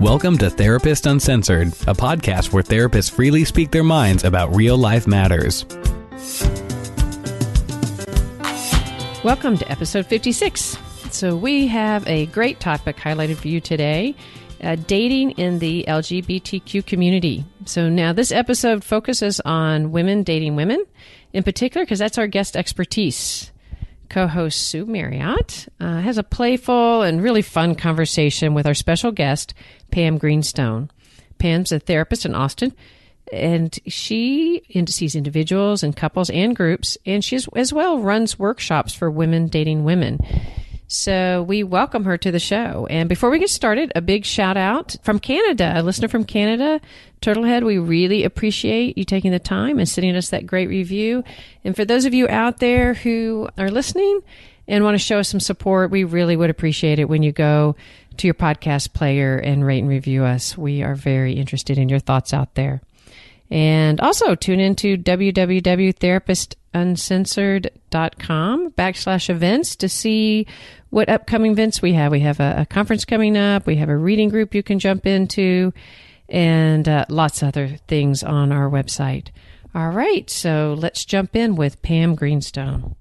Welcome to Therapist Uncensored, a podcast where therapists freely speak their minds about real-life matters. Welcome to episode 56. So we have a great topic highlighted for you today, dating in the LGBTQ community. So now this episode focuses on women dating women, in particular because that's our guest expertise. Co-host Sue Marriott has a playful and really fun conversation with our special guest, Pam Greenstone. Pam's a therapist in Austin, and she sees individuals and couples and groups, and she as well runs workshops for women dating women. So we welcome her to the show. And before we get started, a big shout out from Canada, a listener from Canada, Turtlehead. We really appreciate you taking the time and sending us that great review. And for those of you out there who are listening and want to show us some support, we really would appreciate it when you go to your podcast player and rate and review us. We are very interested in your thoughts out there. And also tune into www.therapistsuncensored.com/events to see what upcoming events we have. We have a conference coming up. We have a reading group you can jump into, and lots of other things on our website. All right, so let's jump in with Pam Greenstone.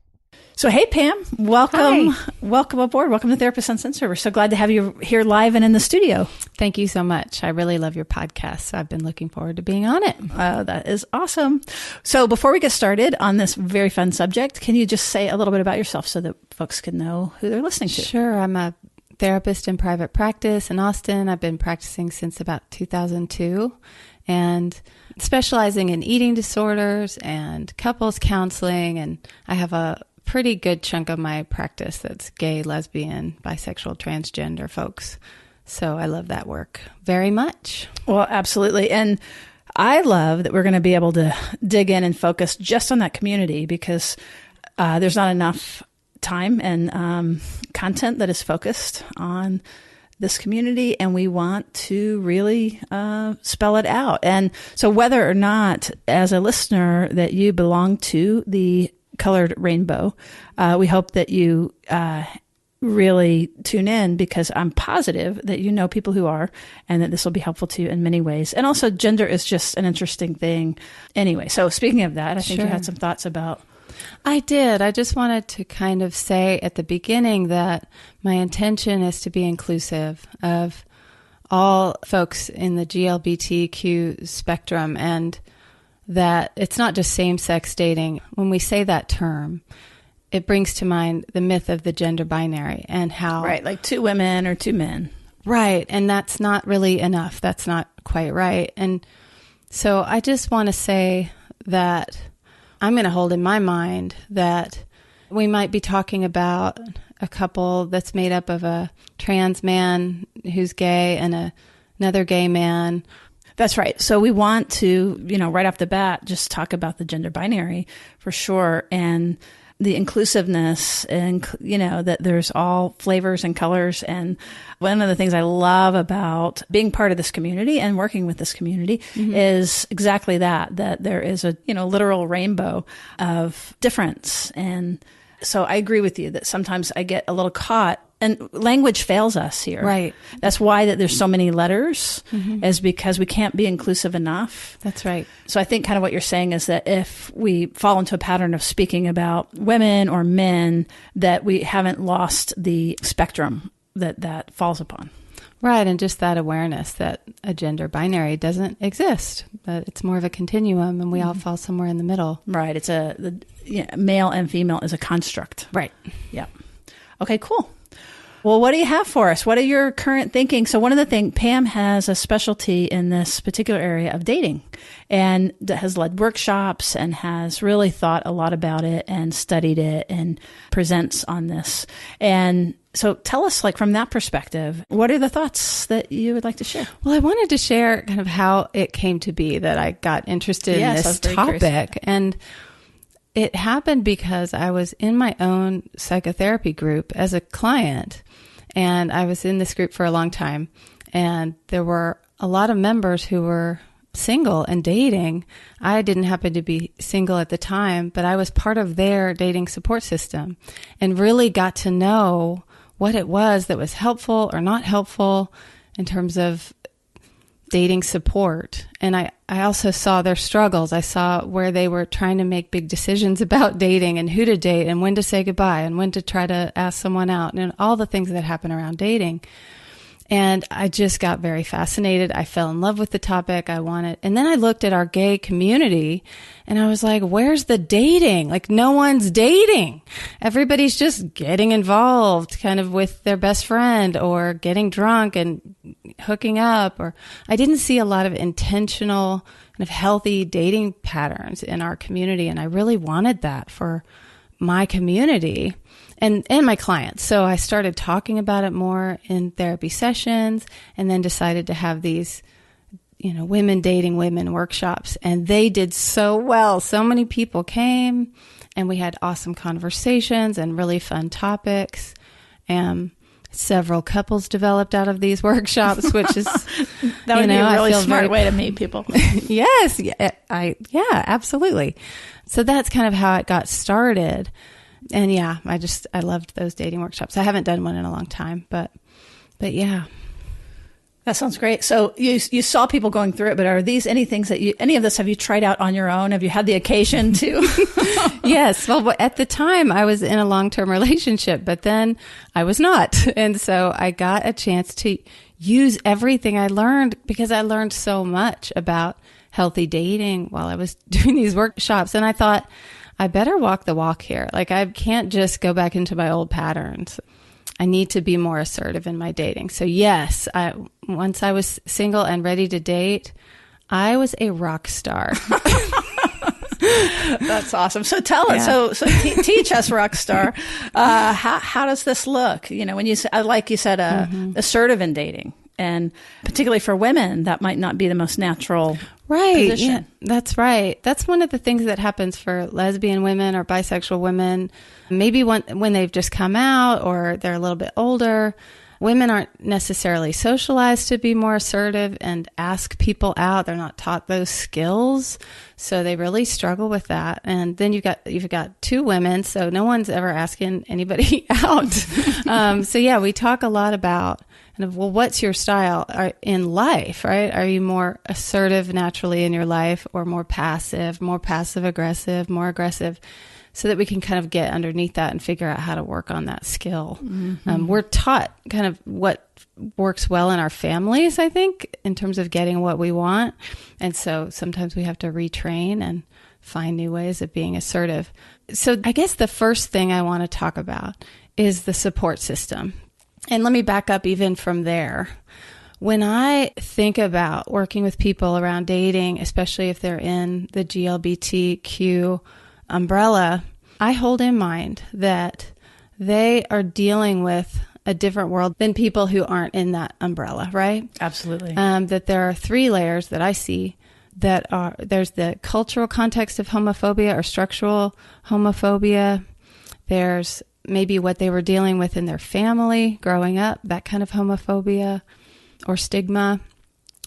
So, hey, Pam, welcome. Hi. Welcome aboard. Welcome to Therapist Uncensored. We're so glad to have you here live and in the studio. Thank you so much. I really love your podcast. So I've been looking forward to being on it. That is awesome. So before we get started on this very fun subject, can you just say a little bit about yourself so that folks can know who they're listening to? Sure. I'm a therapist in private practice in Austin. I've been practicing since about 2002 and specializing in eating disorders and couples counseling. And I have a pretty good chunk of my practice that's gay, lesbian, bisexual, transgender folks. So I love that work very much. Well, absolutely. And I love that we're going to be able to dig in and focus just on that community because there's not enough time and content that is focused on this community, and we want to really spell it out. And so whether or not, as a listener, that you belong to the colored rainbow, we hope that you really tune in because I'm positive that you know people who are, and that this will be helpful to you in many ways. And also gender is just an interesting thing anyway. So speaking of that, I think you had some thoughts about. I did. I just wanted to kind of say at the beginning that my intention is to be inclusive of all folks in the GLBTQ spectrum, and that it's not just same-sex dating. When we say that term, it brings to mind the myth of the gender binary and how... Right, like two women or two men. Right, and that's not really enough. That's not quite right. And so I just want to say that I'm going to hold in my mind that we might be talking about a couple that's made up of a trans man who's gay and another gay man. That's right. So we want to, right off the bat, just talk about the gender binary for sure, and the inclusiveness, and, that there's all flavors and colors. And one of the things I love about being part of this community and working with this community is exactly that there is a, literal rainbow of difference. And so I agree with you that sometimes I get a little caught, and language fails us here. Right. That's why that there's so many letters, is because we can't be inclusive enough. That's right. So I think kind of what you're saying is that if we fall into a pattern of speaking about women or men, that we haven't lost the spectrum that falls upon. Right. And just that awareness that a gender binary doesn't exist, that it's more of a continuum and we all fall somewhere in the middle. Right. It's male and female is a construct. Right. Yeah. Okay, cool. Well, what do you have for us? What are your current thinking? So one of the things, Pam has a specialty in this particular area of dating and has led workshops and has really thought a lot about it and studied it and presents on this. And so tell us, from that perspective, what are the thoughts that you would like to share? Well, I wanted to share kind of how it came to be that I got interested in this topic. And it happened because I was in my own psychotherapy group as a client, and I was in this group for a long time, and there were a lot of members who were single and dating. I didn't happen to be single at the time, but I was part of their dating support system and really got to know what it was that was helpful or not helpful in terms of dating support. And I also saw their struggles. I saw where they were trying to make big decisions about dating and who to date and when to say goodbye and when to try to ask someone out and all the things that happen around dating. And I just got very fascinated. I fell in love with the topic. And then I looked at our gay community and I was like, where's the dating? Like, no one's dating. Everybody's just getting involved kind of with their best friend or getting drunk and hooking up. Or I didn't see a lot of intentional kind of healthy dating patterns in our community. And I really wanted that for my community and my clients. So I started talking about it more in therapy sessions and then decided to have these, women dating women workshops. And they did so well. So many people came and we had awesome conversations and really fun topics. Several couples developed out of these workshops, which is that would be a really smart way to meet people. Yes. Yeah, absolutely. So that's kind of how it got started. And yeah, I loved those dating workshops. I haven't done one in a long time, but yeah. That sounds great. So you saw people going through it, but are these any things that any of this have you tried out on your own? Have you had the occasion to? Yes. Well, at the time I was in a long-term relationship, but then I was not. And so I got a chance to use everything I learned because I learned so much about healthy dating while I was doing these workshops. And I thought, I better walk the walk here. Like, I can't just go back into my old patterns. I need to be more assertive in my dating. So yes, once I was single and ready to date, I was a rock star. That's awesome. So tell us, so teach us, rock star. How does this look? When you say, like you said, assertive in dating. And particularly for women, that might not be the most natural position. Yeah, that's right. That's one of the things that happens for lesbian women or bisexual women. Maybe when they've just come out or they're a little bit older, women aren't necessarily socialized to be more assertive and ask people out. They're not taught those skills. So they really struggle with that. And then you've got two women, so no one's ever asking anybody out. So yeah, we talk a lot about what's your style in life, right? Are you more assertive naturally in your life or more passive aggressive, more aggressive, so that we can kind of get underneath that and figure out how to work on that skill. Mm-hmm. We're taught kind of what works well in our families, I think, in terms of getting what we want. And so sometimes we have to retrain and find new ways of being assertive. So I guess the first thing I want to talk about is the support system. And let me back up even from there. When I think about working with people around dating, especially if they're in the LGBTQ umbrella, I hold in mind that they are dealing with a different world than people who aren't in that umbrella, right? Absolutely. That there are three layers that I see that are, there's the cultural context of homophobia or structural homophobia. There's maybe what they were dealing with in their family growing up, that kind of homophobia or stigma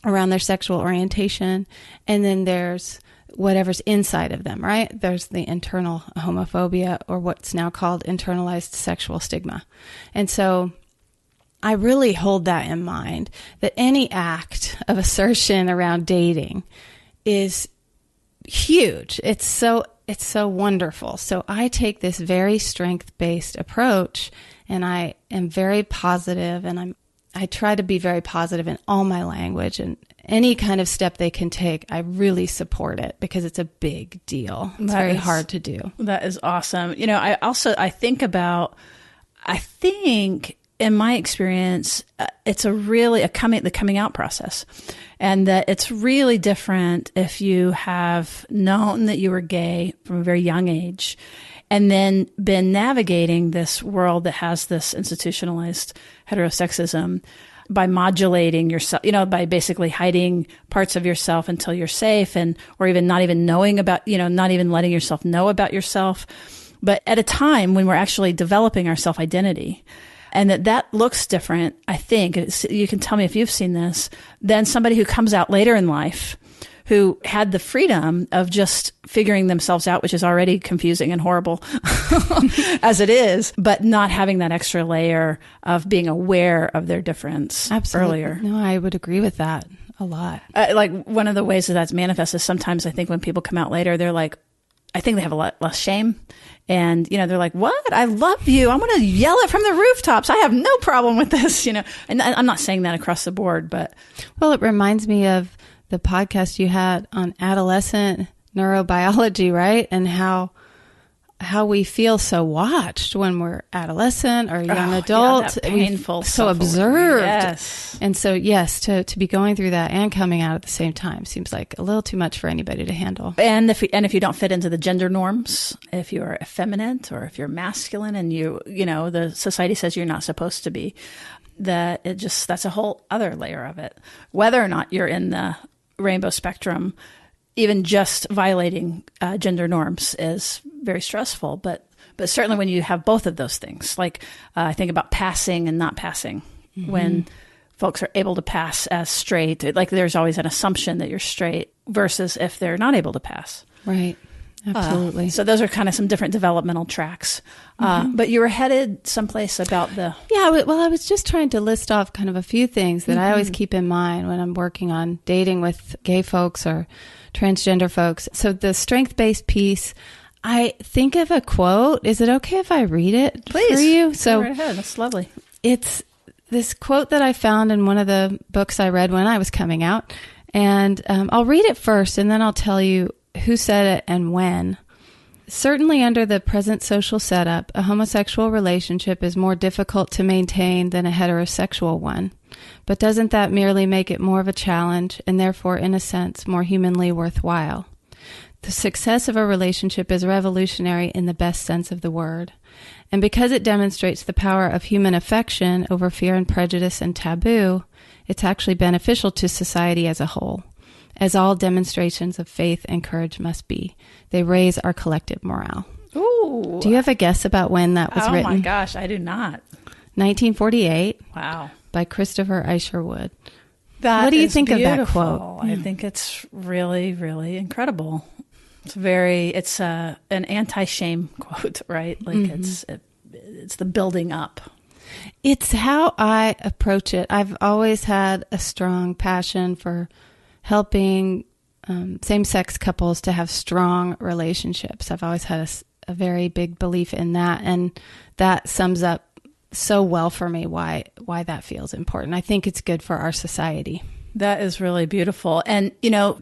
around their sexual orientation. And then there's whatever's inside of them, right? There's the internal homophobia, or what's now called internalized sexual stigma. And so I really hold that in mind, that any act of assertion around dating is huge. It's so wonderful. So I take this very strength-based approach, and I am very positive, and I try to be very positive in all my language, and any kind of step they can take, I really support it because it's a big deal. It's very hard to do. That is awesome. I think in my experience, it's the coming out process, and that it's really different if you have known that you were gay from a very young age and then been navigating this world that has this institutionalized heterosexism by modulating yourself, by basically hiding parts of yourself until you're safe, or even not even knowing about, not even letting yourself know about yourself. But at a time when we're actually developing our self-identity, and that looks different, I think, you can tell me if you've seen this, than somebody who comes out later in life who had the freedom of just figuring themselves out, which is already confusing and horrible as it is, but not having that extra layer of being aware of their difference. Absolutely. Earlier. No, I would agree with that a lot. Like one of the ways that that's manifest is sometimes I think when people come out later, they're like, I think they have a lot less shame. And, they're like, what? I love you. I'm going to yell it from the rooftops. I have no problem with this, And I'm not saying that across the board, but. Well, it reminds me of the podcast you had on adolescent neurobiology, right? And how we feel so watched when we're adolescent or young adult. Yeah, painful. So observed. Yes. And so, yes, to be going through that and coming out at the same time seems like a little too much for anybody to handle. And if you don't fit into the gender norms, if you're effeminate or if you're masculine and the society says you're not supposed to be, that's a whole other layer of it. Whether or not you're in the rainbow spectrum, even just violating gender norms is very stressful. But certainly when you have both of those things, like I think about passing and not passing, when folks are able to pass as straight, like there's always an assumption that you're straight versus if they're not able to pass. Right. Absolutely. So those are kind of some different developmental tracks. But you were headed someplace about the... Yeah, well, I was just trying to list off kind of a few things that I always keep in mind when I'm working on dating with gay folks or transgender folks. So the strength-based piece, I think of a quote. Is it okay if I read it for you? So, go right ahead. That's lovely. It's this quote that I found in one of the books I read when I was coming out. And I'll read it first, and then I'll tell you who said it and when. Certainly under the present social setup, a homosexual relationship is more difficult to maintain than a heterosexual one. But doesn't that merely make it more of a challenge and therefore, in a sense, more humanly worthwhile? The success of a relationship is revolutionary in the best sense of the word. And because it demonstrates the power of human affection over fear and prejudice and taboo, it's actually beneficial to society as a whole, as all demonstrations of faith and courage must be. They raise our collective morale. Ooh. Do you have a guess about when that was written? Oh my gosh, I do not. 1948. Wow. By Christopher Isherwood. What do you think of that quote? I think it's really, really incredible. It's an anti-shame quote, right? Like it's the building up. It's how I approach it. I've always had a strong passion for helping same-sex couples to have strong relationships. I've always had a very big belief in that, and that sums up so well for me why that feels important. I think it's good for our society. That is really beautiful. And,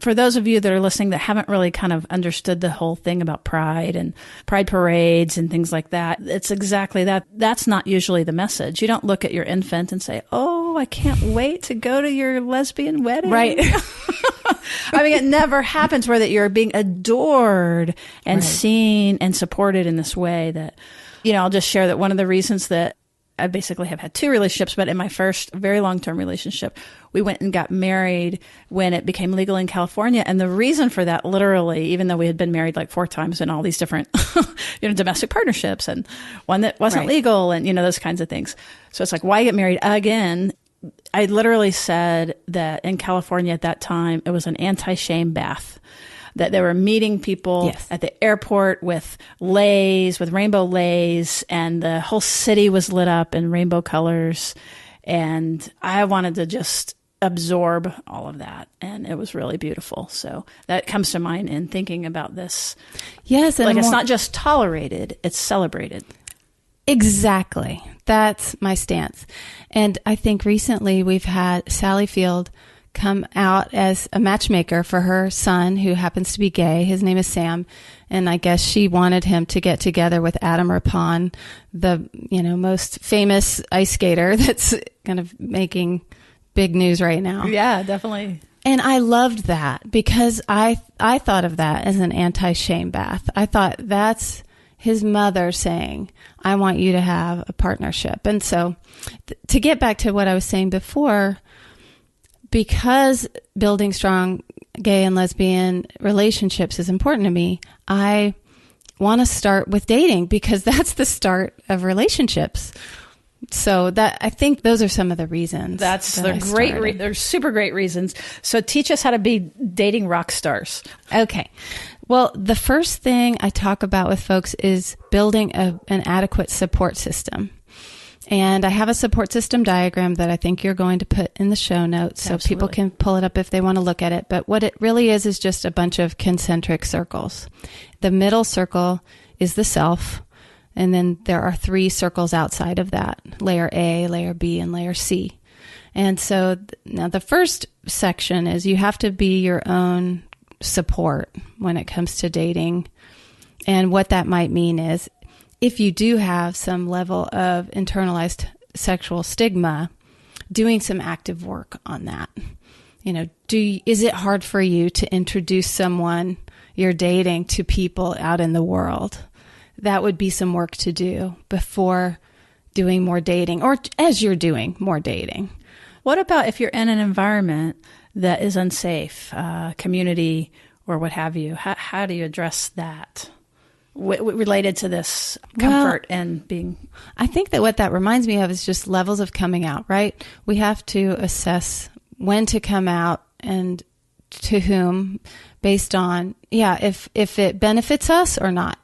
for those of you that are listening that haven't really kind of understood the whole thing about pride and pride parades and things like that, it's exactly that. That's not usually the message. You don't look at your infant and say, oh, I can't wait to go to your lesbian wedding. Right. I mean, it never happens where that you're being adored and seen and supported in this way that, I'll just share that one of the reasons that I basically have had two relationships, but in my first very long-term relationship, we went and got married when it became legal in California. And the reason for that, literally, even though we had been married like 4 times in all these different, domestic partnerships and one that wasn't legal and, those kinds of things. So it's like, why get married again? I literally said that in California at that time, it was an anti-shame bath. That they were meeting people at the airport with leis, with rainbow leis, and the whole city was lit up in rainbow colors. And I wanted to just absorb all of that. And it was really beautiful. So that comes to mind in thinking about this. Yes. And it's not just tolerated, it's celebrated. Exactly. That's my stance. And I think recently we've had Sally Field come out as a matchmaker for her son, who happens to be gay. His name is Sam. And I guess she wanted him to get together with Adam Rippon, the, most famous ice skater that's kind of making big news right now. Yeah, definitely. And I loved that because I thought of that as an anti-shame bath. I thought that's his mother saying, I want you to have a partnership. And so to get back to what I was saying before, because building strong gay and lesbian relationships is important to me, I want to start with dating because that's the start of relationships. So I think those are some of the reasons. They're super great reasons. So teach us how to be dating rock stars. Okay. Well, the first thing I talk about with folks is building an adequate support system. And I have a support system diagram that I think you're going to put in the show notes so people can pull it up if they want to look at it. But what it really is just a bunch of concentric circles. The middle circle is the self. And then there are 3 circles outside of that, layer A, layer B, and layer C. And so now the first section is you have to be your own support when it comes to dating. And what that might mean is if you do have some level of internalized sexual stigma, doing some active work on that. Is it hard for you to introduce someone you're dating to people out in the world? That would be some work to do before doing more dating or as you're doing more dating. What about if you're in an environment that is unsafe, community or what have you? How do you address that related to this comfort and being? I think that what that reminds me of is just levels of coming out, right? We have to assess when to come out and to whom based on, if it benefits us or not.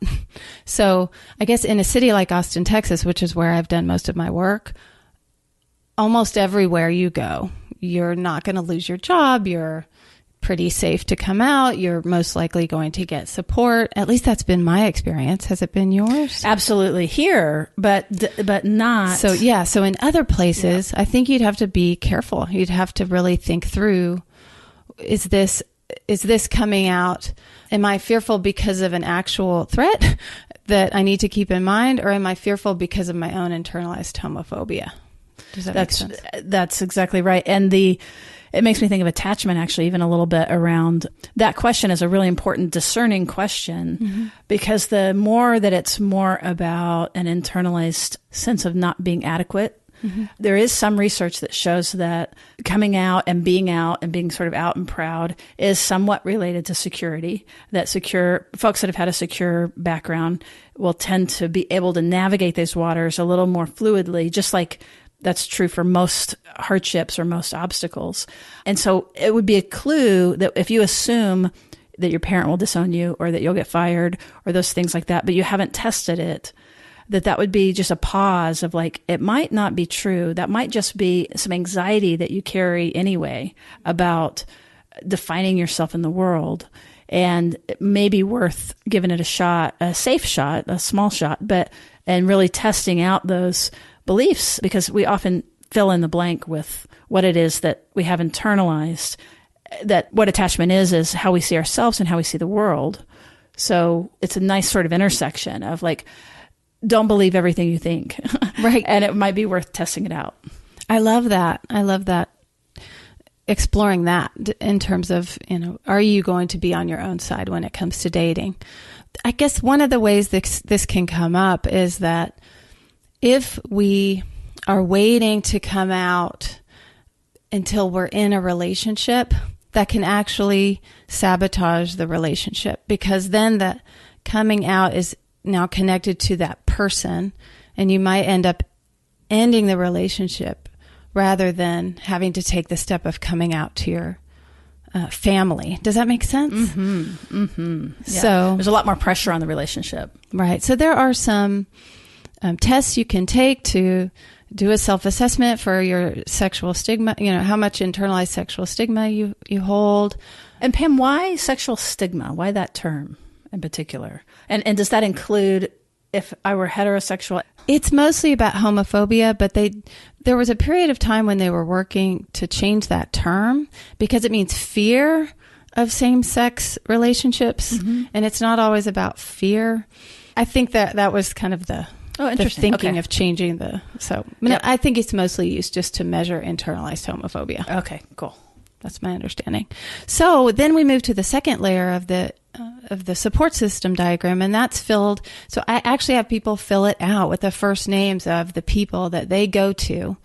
So I guess in a city like Austin, Texas, which is where I've done most of my work, almost everywhere you go, you're not going to lose your job. You're pretty safe to come out. You're most likely going to get support. At least that's been my experience. Has it been yours? Absolutely here, but not. So so in other places, I think you'd have to be careful. You'd have to really think through, is this coming out? Am I fearful because of an actual threat that I need to keep in mind, or am I fearful because of my own internalized homophobia? Does that make sense? That's exactly right. And it makes me think of attachment, actually, even a little bit around that question is a really important discerning question, because the more that it's more about an internalized sense of not being adequate, there is some research that shows that coming out and being sort of out and proud is somewhat related to security, that secure folks that have had a secure background will tend to be able to navigate those waters a little more fluidly, just like that's true for most hardships or most obstacles. And so it would be a clue that if you assume that your parent will disown you or that you'll get fired or those things like that, but you haven't tested it, that would be just a pause of like, it might not be true. That might just be some anxiety that you carry anyway about defining yourself in the world. And it may be worth giving it a shot, a safe shot, a small shot, and really testing out those beliefs, because we often fill in the blank with what it is that we have internalized, that what attachment is how we see ourselves and how we see the world. So it's a nice sort of intersection of like, don't believe everything you think. Right. And it might be worth testing it out. I love that. Exploring that in terms of, are you going to be on your own side when it comes to dating? I guess one of the ways this can come up is that if we are waiting to come out until we're in a relationship, that can actually sabotage the relationship, because then the coming out is now connected to that person, and you might end up ending the relationship rather than having to take the step of coming out to your family. Does that make sense? Yeah. So there's a lot more pressure on the relationship. Right. So there are some tests you can take to do a self-assessment for your sexual stigma, how much internalized sexual stigma you hold. And Pam, why sexual stigma? Why that term in particular? And does that include if I were heterosexual? It's mostly about homophobia, but there was a period of time when they were working to change that term because it means fear of same-sex relationships, and it's not always about fear. I think that was kind of the thinking of changing I think it's mostly used just to measure internalized homophobia. Okay, cool. That's my understanding. So then we move to the second layer of the support system diagram, and that's filled. So I actually have people fill it out with the first names of the people that they go to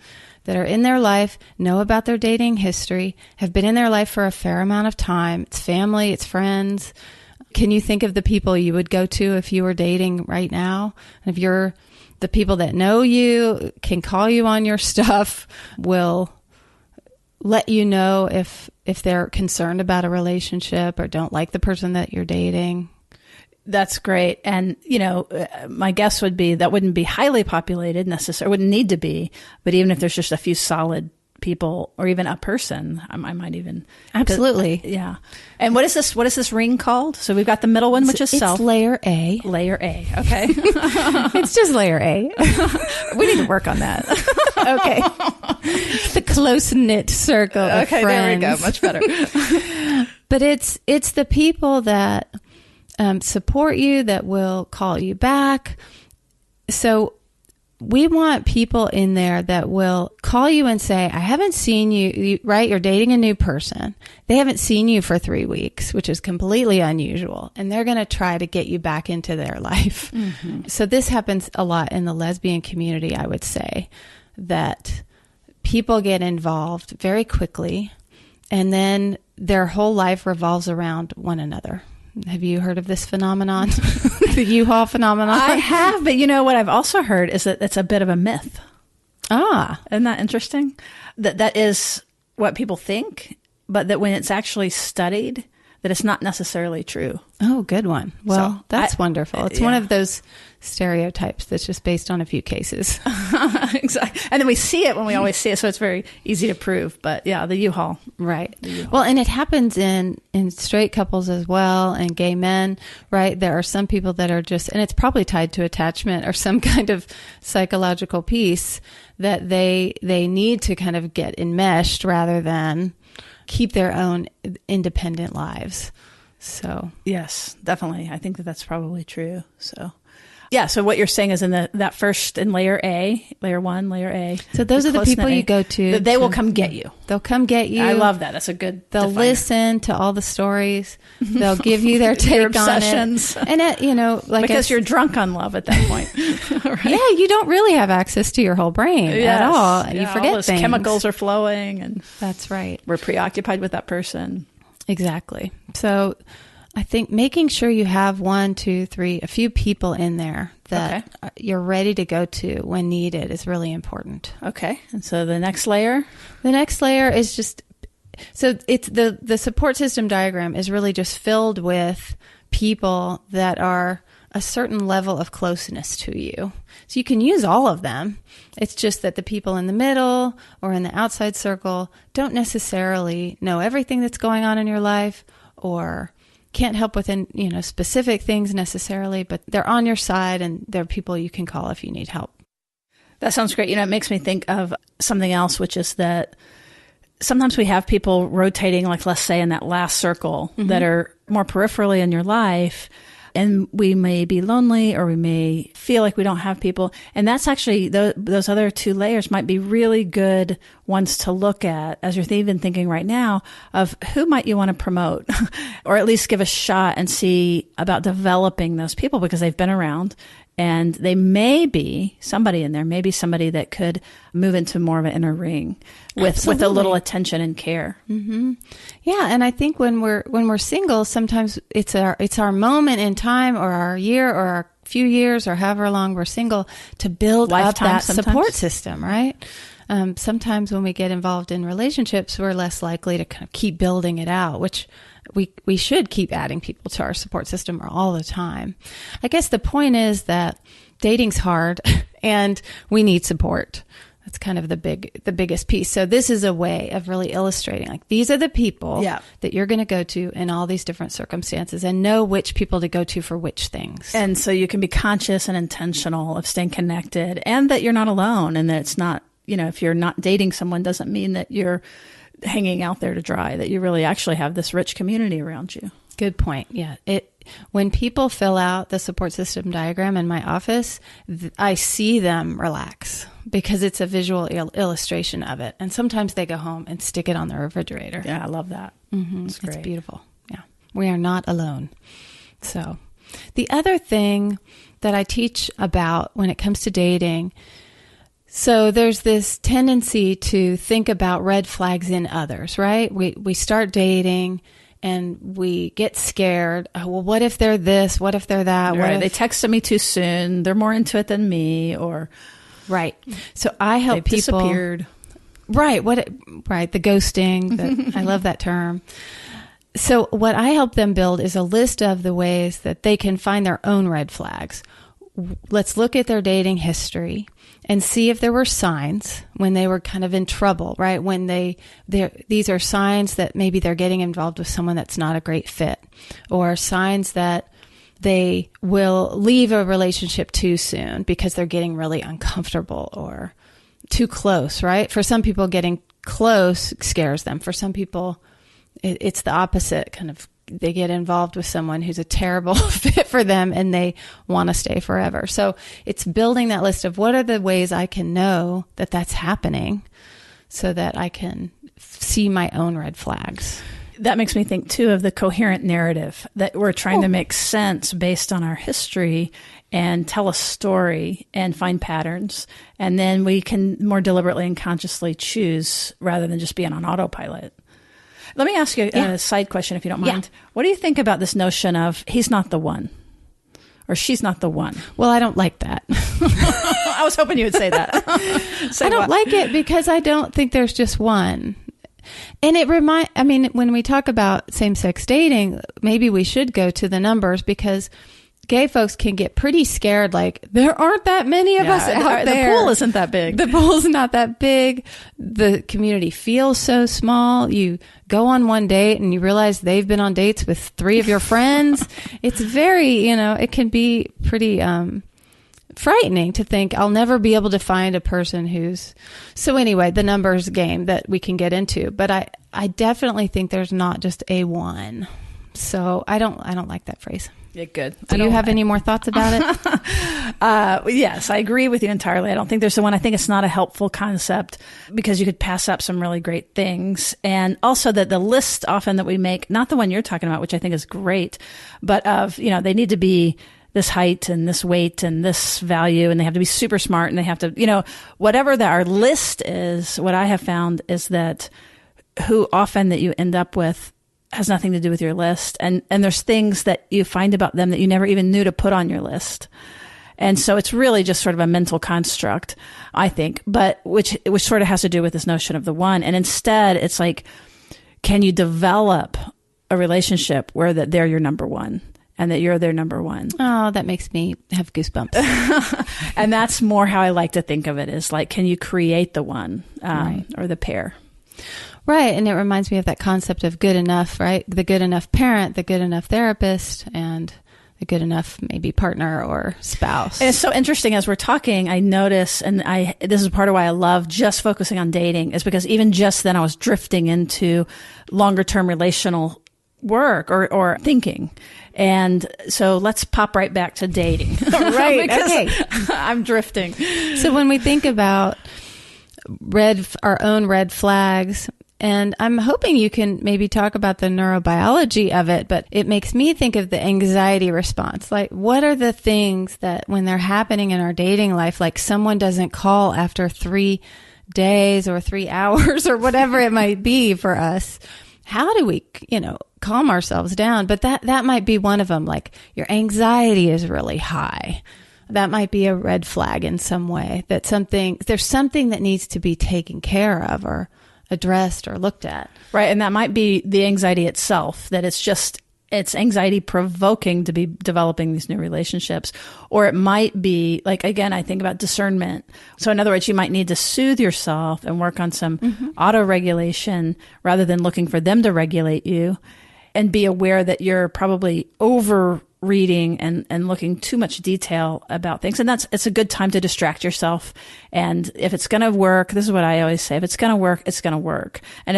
that are in their life, know about their dating history, have been in their life for a fair amount of time. It's family, it's friends. Can you think of the people you would go to if you were dating right now? If you're the people that know you, can call you on your stuff, will let you know if they're concerned about a relationship or don't like the person that you're dating. That's great. And, my guess would be that wouldn't be highly populated necessarily, wouldn't need to be, but even if there's just a few solid people or even a person, I might even. Absolutely. Yeah. And what is this ring called? So we've got the middle one, which is self. It's layer A. Layer A. Okay. It's just layer A. We need to work on that. Okay. It's the close-knit circle of friends. There we go. Much better. But it's the people that support you, that will call you back. So we want people in there that will call you and say, I haven't seen you, right? You're dating a new person. They haven't seen you for 3 weeks, which is completely unusual. And they're going to try to get you back into their life. Mm-hmm. So this happens a lot in the lesbian community, I would say, that people get involved very quickly and then their whole life revolves around one another. Have you heard of this phenomenon? The U-Haul phenomenon? I have, but what I've also heard is that it's a bit of a myth. Ah. Isn't that interesting? That is what people think, but that when it's actually studied, that it's not necessarily true. Oh, good one. Well, that's wonderful. It's one of those stereotypes that's just based on a few cases. Exactly. And then we see it when we always see it, so it's very easy to prove. But yeah, the U-Haul. Right. Well, and it happens in straight couples as well, and gay men, right? There are some people that are just, and it's probably tied to attachment or some kind of psychological piece that they need to kind of get enmeshed rather than keep their own independent lives. So yes, definitely. I think that's probably true. So yeah. So what you're saying is in that first in layer A, layer 1, layer A. So those are the people you go to. They will come get you. They'll come get you. I love that. That's a good. They'll definer. Listen to all the stories. They'll give you their take obsessions. on it. And because you're drunk on love at that point. Right? Yeah, you don't really have access to your whole brain at all. You forget all those things. Chemicals are flowing, and that's right. We're preoccupied with that person. Exactly. So I think making sure you have 1, 2, 3, a few people in there that you're ready to go to when needed is really important. Okay. And so the next layer? The next layer is just, so it's the support system diagram is really just filled with people that are a certain level of closeness to you. So you can use all of them. It's just that the people in the middle or in the outside circle don't necessarily know everything that's going on in your life or can't help with specific things necessarily, but they're on your side and they're people you can call if you need help. That sounds great. It makes me think of something else, which is that sometimes we have people rotating, like let's say in that last circle, mm-hmm. that are more peripherally in your life. And we may be lonely or we may feel like we don't have people. And that's actually, those other 2 layers might be really good ones to look at as you're even thinking right now of who might you want to promote or at least give a shot and see about developing those people because they've been around. And they may be somebody in there, maybe somebody that could move into more of an inner ring with a little attention and care. Mm-hmm. Yeah, and I think when we're single, sometimes it's our moment in time, or our year, or our few years, or however long we're single, to build up that support system, right? Sometimes when we get involved in relationships, we're less likely to kind of keep building it out, which we should keep adding people to our support system all the time. I guess the point is that dating's hard and we need support. That's kind of the biggest piece. So this is a way of really illustrating, like, these are the people that you're going to go to in all these different circumstances and know which people to go to for which things. And so you can be conscious and intentional of staying connected and that you're not alone and that it's not, if you're not dating someone doesn't mean that you're hanging out there to dry, that you really actually have this rich community around you. Good point. Yeah. When people fill out the support system diagram in my office, I see them relax because it's a visual illustration of it. And sometimes they go home and stick it on their refrigerator. Yeah, I love that. Mm-hmm. It's beautiful. Yeah. We are not alone. So the other thing that I teach about when it comes to dating, so there's this tendency to think about red flags in others, right? We start dating and we get scared. Oh, well, what if they're this? What if they're that? Right. What if they texted me too soon? They're more into it than me, or right. So I help people. Disappeared. Right. Right. The ghosting. I love that term. So what I help them build is a list of the ways that they can find their own red flags. Let's look at their dating history and see if there were signs when they were kind of in trouble, right? When these are signs that maybe they're getting involved with someone that's not a great fit, or signs that they will leave a relationship too soon because they're getting really uncomfortable or too close, right? For some people, getting close scares them. For some people, it's the opposite. Kind of, they get involved with someone who's a terrible fit for them and they want to stay forever. So it's building that list of what are the ways I can know that that's happening so that I can see my own red flags. That makes me think, too, of the coherent narrative that we're trying to make sense based on our history and tell a story and find patterns. And then we can more deliberately and consciously choose rather than just being on autopilot. Let me ask you a side question, if you don't mind. Yeah. What do you think about this notion of he's not the one or she's not the one? Well, I don't like that. I was hoping you would say that. I don't like it because I don't think there's just one. And when we talk about same-sex dating, maybe we should go to the numbers because gay folks can get pretty scared. Like, there aren't that many of us out there. The pool isn't that big. The pool's not that big. The community feels so small. You go on one date and you realize they've been on dates with 3 of your friends. It's very, it can be pretty frightening to think I'll never be able to find a person who's... So anyway, the numbers game that we can get into. But I definitely think there's not just a one. So I don't like that phrase. Yeah, good. Do you have any more thoughts about it? Yes, I agree with you entirely. I don't think there's the one. I think it's not a helpful concept because you could pass up some really great things. And also that the list often that we make, not the one you're talking about, which I think is great, but of, they need to be this height and this weight and this value, and they have to be super smart, and they have to, whatever our list is, what I have found is that who often that you end up with has nothing to do with your list. And there's things that you find about them that you never even knew to put on your list. And so it's really just sort of a mental construct, I think, but which sort of has to do with this notion of the one. And instead it's like, can you develop a relationship where that they're your number one? And that you're their number one. Oh, that makes me have goosebumps. And that's more how I like to think of it, is like, can you create the one right. or the pair? Right. And it reminds me of that concept of good enough, right? The good enough parent, the good enough therapist, and the good enough maybe partner or spouse. And it's so interesting as we're talking, I notice, and this is part of why I love just focusing on dating, is because even just then I was drifting into longer term relational work or thinking. And so let's pop right back to dating. Right. Okay. I'm drifting. So when we think about our own red flags, and I'm hoping you can maybe talk about the neurobiology of it, but it makes me think of the anxiety response. Like, what are the things that when they're happening in our dating life, like someone doesn't call after 3 days or 3 hours or whatever it might be for us, how do we, calm ourselves down? But that might be one of them. Like, your anxiety is really high. That might be a red flag in some way, that there's something that needs to be taken care of or addressed or looked at. Right. And that might be the anxiety itself, that it's anxiety provoking to be developing these new relationships. Or it might be like, again, I think about discernment. So in other words, you might need to soothe yourself and work on some auto-regulation rather than looking for them to regulate you, and be aware that you're probably over reading and looking too much detail about things. And it's a good time to distract yourself. And if it's going to work, this is what I always say, if it's going to work, it's going to work. And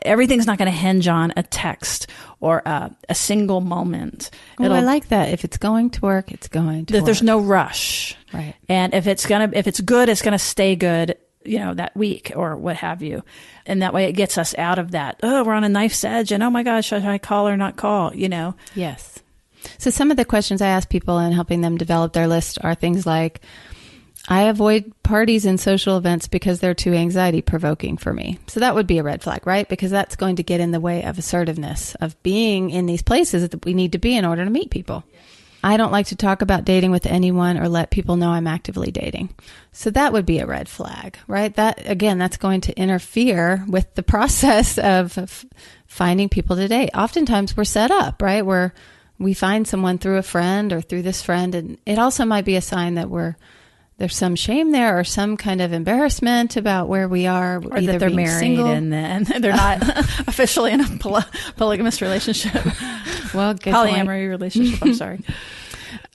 everything's not going to hinge on a text or a single moment. Oh, I like that. If it's going to work, it's going to work. There's no rush. Right. And if it's good, it's going to stay good, that week or what have you. And that way it gets us out of that, we're on a knife's edge and oh my gosh, should I call or not call, Yes. So some of the questions I ask people in helping them develop their list are things like, I avoid parties and social events because they're too anxiety provoking for me. So that would be a red flag, right? Because that's going to get in the way of assertiveness, of being in these places that we need to be in order to meet people. I don't like to talk about dating with anyone or let people know I'm actively dating. So that would be a red flag, right? That, again, that's going to interfere with the process of finding people to date. Oftentimes we're set up, right? Where we find someone through a friend or through this friend. And it also might be a sign that there's some shame there or some kind of embarrassment about where we are. Or that they're married single. And they're not officially in a polygamous relationship. Well, good polyamory relationship, I'm sorry.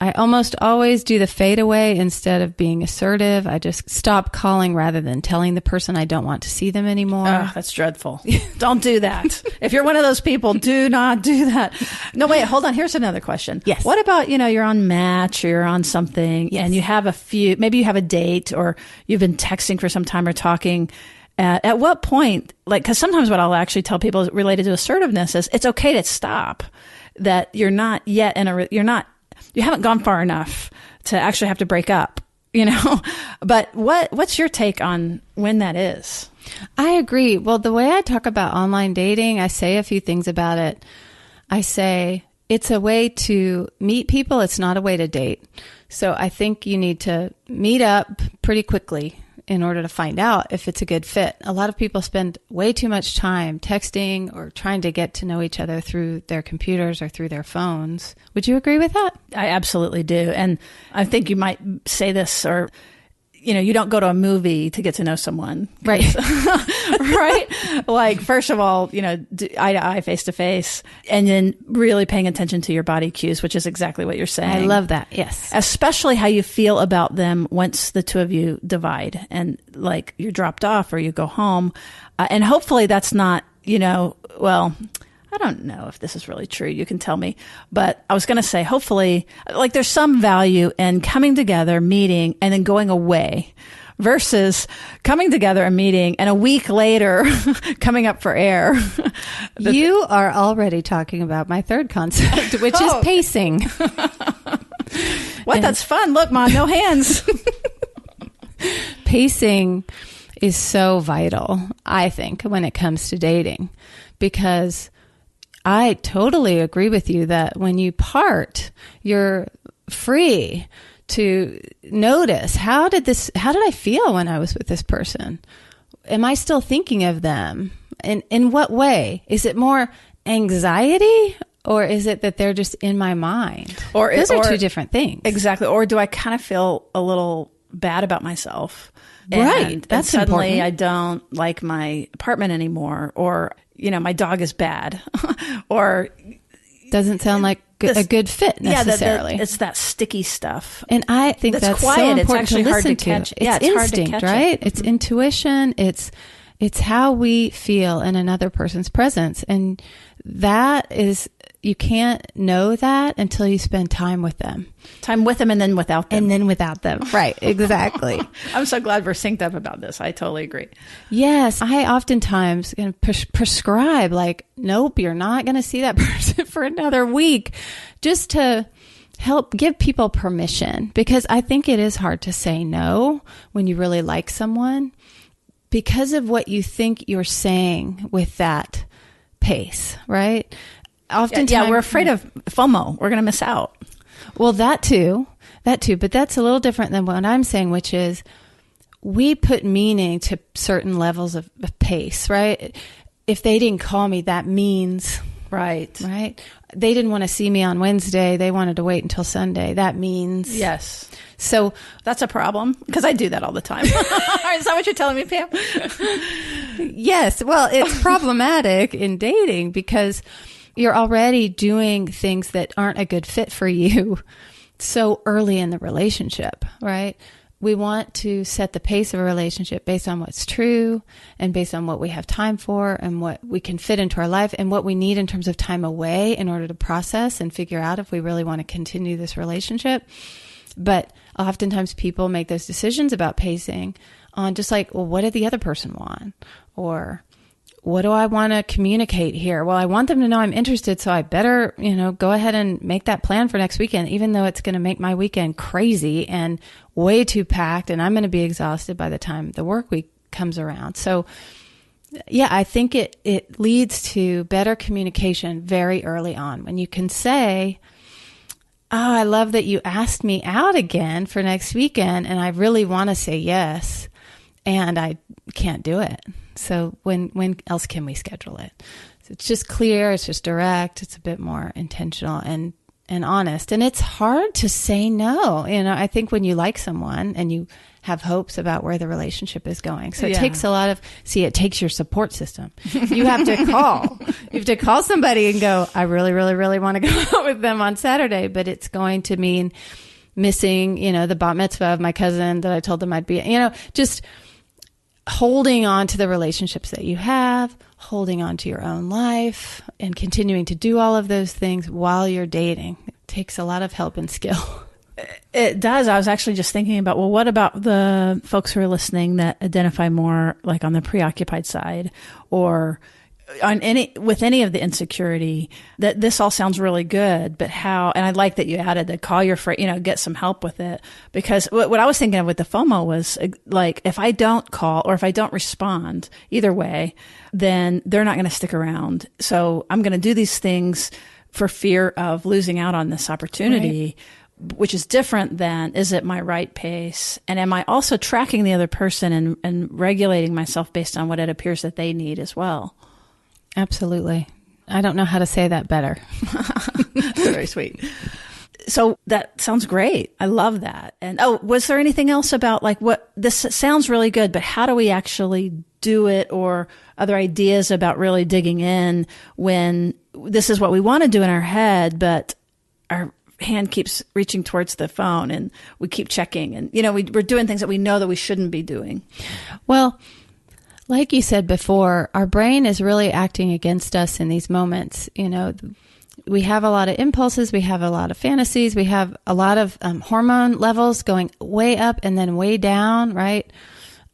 I almost always do the fade away instead of being assertive. I just stop calling rather than telling the person I don't want to see them anymore. Oh, that's dreadful. Don't do that. If you're one of those people, do not do that. No, wait, hold on. Here's another question. Yes. What about, you're on Match or you're on something and you have maybe you have a date or you've been texting for some time or talking. At what point, because sometimes what I'll actually tell people related to assertiveness is it's okay to stop, that you're not yet you haven't gone far enough to actually have to break up, But what's your take on when that is? I agree. Well, the way I talk about online dating, I say a few things about it. I say it's a way to meet people. It's not a way to date. So I think you need to meet up pretty quickly in order to find out if it's a good fit. A lot of people spend way too much time texting or trying to get to know each other through their computers or through their phones. Would you agree with that? I absolutely do. And I think you might say this, or you don't go to a movie to get to know someone. Right. Right? Like, first of all, eye to eye, face to face, and then really paying attention to your body cues, which is exactly what you're saying. I love that. Yes. Especially how you feel about them once the two of you divide and like you're dropped off or you go home. And hopefully that's not, well, I don't know if this is really true. You can tell me. But I was going to say, hopefully, like there's some value in coming together, meeting, and then going away versus coming together and meeting and a week later coming up for air. You are already talking about my third concept, which is pacing. What? That's fun. Look, Mom, no hands. Pacing is so vital, I think, when it comes to dating, because I totally agree with you that when you part, you're free to notice, how did I feel when I was with this person? Am I still thinking of them? In what way? Is it more anxiety, or is it that they're just in my mind? Those are two different things. Exactly. Or do I kind of feel a little bad about myself? Right. That's suddenly important. I don't like my apartment anymore, or my dog is bad, or doesn't sound like a good fit necessarily. Yeah, it's that sticky stuff. And I think that's quiet. So important. It's actually to hard listen to catch. To. It's instinct, hard to catch right? it. It's intuition. It's how we feel in another person's presence, and that is, you can't know that until you spend time with them. Time with them and then without them. And then without them. Right, exactly. I'm so glad we're synced up about this. I totally agree. Yes, I oftentimes prescribe, like, nope, you're not going to see that person for another week, just to help give people permission, because I think it is hard to say no when you really like someone because of what you think you're saying with that pace, right? Oftentimes, we're afraid of FOMO. We're going to miss out. Well, that too, but that's a little different than what I'm saying, which is we put meaning to certain levels of pace, right? If they didn't call me, that means, right? They didn't want to see me on Wednesday. They wanted to wait until Sunday. That means, yes. So that's a problem, because I do that all the time. Is that what you're telling me, Pam? Yes. Well, it's problematic in dating because you're already doing things that aren't a good fit for you so early in the relationship, right? We want to set the pace of a relationship based on what's true and based on what we have time for and what we can fit into our life and what we need in terms of time away in order to process and figure out if we really want to continue this relationship. But oftentimes people make those decisions about pacing on just like, well, what did the other person want? Or what do I want to communicate here? Well, I want them to know I'm interested, so I better, go ahead and make that plan for next weekend, even though it's going to make my weekend crazy and way too packed, and I'm going to be exhausted by the time the work week comes around. So, yeah, I think it leads to better communication very early on when you can say, oh, I love that you asked me out again for next weekend, and I really want to say yes, and I can't do it. So when else can we schedule it? So it's just clear, it's just direct, it's a bit more intentional and honest. And it's hard to say no. I think when you like someone and you have hopes about where the relationship is going. So it takes it takes your support system. You have to call. You have to call somebody and go, I really, really, really want to go out with them on Saturday, but it's going to mean missing, the bat mitzvah of my cousin that I told them I'd be, just holding on to the relationships that you have, holding on to your own life, and continuing to do all of those things while you're dating. It takes a lot of help and skill. It does. I was actually just thinking about, well, what about the folks who are listening that identify more like on the preoccupied side or with any of the insecurity, that this all sounds really good, but how, and I like that you added the call your friend, get some help with it, because what I was thinking of with the FOMO was like, if I don't call or if I don't respond either way, then they're not going to stick around. So I'm going to do these things for fear of losing out on this opportunity. Right. Which is different than, is it my right pace? And am I also tracking the other person and regulating myself based on what it appears that they need as well? Absolutely. I don't know how to say that better. Very sweet. So that sounds great. I love that. And was there anything else about like what this sounds really good, but how do we actually do it, or other ideas about really digging in when this is what we want to do in our head, but our hand keeps reaching towards the phone and we keep checking and, we're doing things that we know that we shouldn't be doing. Well, like you said before, our brain is really acting against us in these moments. We have a lot of impulses, we have a lot of fantasies, we have a lot of hormone levels going way up and then way down, right?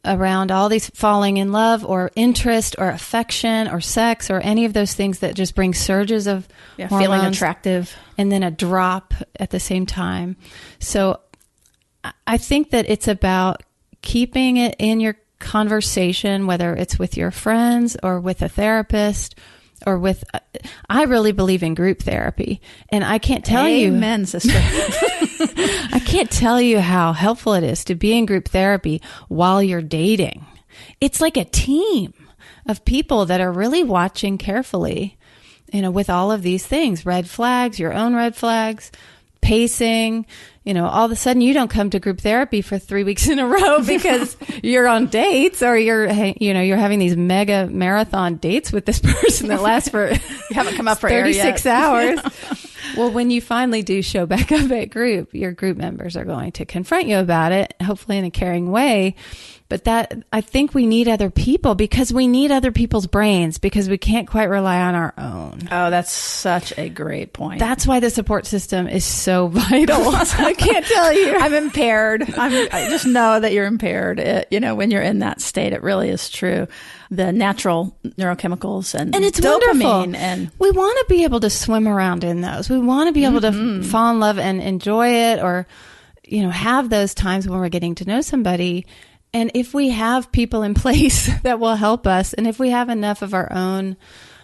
Around all these falling in love or interest or affection or sex or any of those things that just bring surges of hormones, feeling attractive, and then a drop at the same time. So I think that it's about keeping it in your conversation, whether it's with your friends or with a therapist or with, I really believe in group therapy, and I can't tell you. Amen, sister. I can't tell you how helpful it is to be in group therapy while you're dating. It's like a team of people that are really watching carefully, with all of these things, red flags, your own red flags, pacing, all of a sudden you don't come to group therapy for 3 weeks in a row because you're on dates or you're having these mega marathon dates with this person that lasts for, you haven't come up for 36 hours. Well, when you finally do show back up at group, your group members are going to confront you about it, hopefully in a caring way. But I think we need other people because we need other people's brains because we can't quite rely on our own. Oh, that's such a great point. That's why the support system is so vital. I can't tell you. I'm impaired. I just know that you're impaired. When you're in that state, it really is true. The natural neurochemicals and it's dopamine. Wonderful. And we want to be able to swim around in those. We want to be able to fall in love and enjoy it, or, have those times when we're getting to know somebody. And if we have people in place that will help us, and if we have enough of our own